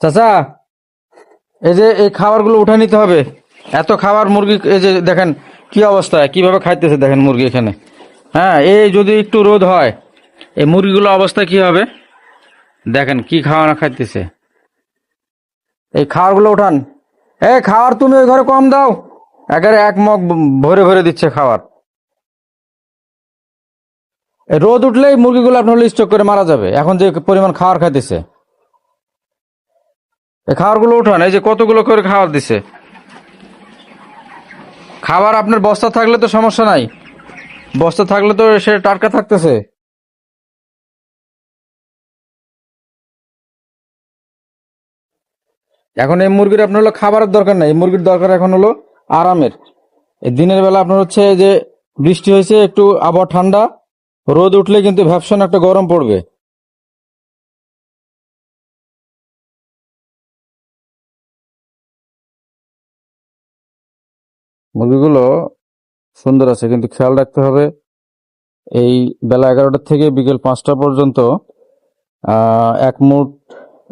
চাচা, এই যে এই খাবারগুলো উঠে নিতে হবে। এত খাবার মুরগি, এই যে দেখেন কি অবস্থা, কিভাবে খাইতেছে দেখেন মুরগি এখানে। হ্যাঁ, এই যদি একটু রোদ হয় এই মুরগিগুলো অবস্থা কি হবে দেখেন, কি খাওয়ানো খাইতেছে। এই খাবারগুলো উঠান। এই খাবার তুমি ওই ঘরে কম দাও, একেবারে এক মগ ভরে ভরে দিচ্ছে খাবার। এই রোদ উঠলেই মুরগিগুলো আপনার স্টক করে মারা যাবে, এখন যে পরিমাণ খাবার খাইতেছে। এই খাবারগুলো উঠান, এই যে কতগুলো করে খাবার দিছে। খাবার আপনার বস্তা থাকলে তো সমস্যা নাই, বস্তা থাকলে তো সে টাটকা থাকতেছে। এখন এই মুরগির আপনার হলো খাবারের দরকার নাই, এই মুরগির দরকার এখন হলো আরামের। এই দিনের বেলা আপনার হচ্ছে যে বৃষ্টি হয়েছে, একটু আবহাওয়া ঠান্ডা, রোদ উঠলে কিন্তু ভ্যাপসন একটা গরম পড়বে। মুরগিগুলো সুন্দর আছে, কিন্তু খেয়াল রাখতে হবে এই বেলা 11টা থেকে বিকেল 5টা পর্যন্ত এক মুঠ,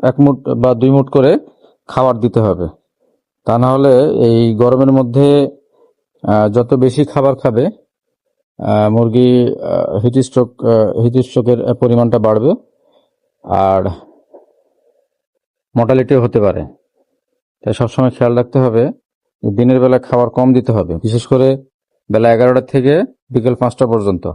এক মুঠ বা 2 মুঠ করে খাবার দিতে হবে। তা না হলে এই গরমের মধ্যে যত বেশি খাবার খাবে মুরগি, হিট স্ট্রোকের পরিমাণটা বাড়বে, আর মর্টালিটিও হতে পারে। তাই সবসময় খেয়াল রাখতে হবে দিনের বেলা খাবার কম দিতে হবে, বিশেষ করে বেলা 11টা থেকে বিকেল 5টা পর্যন্ত।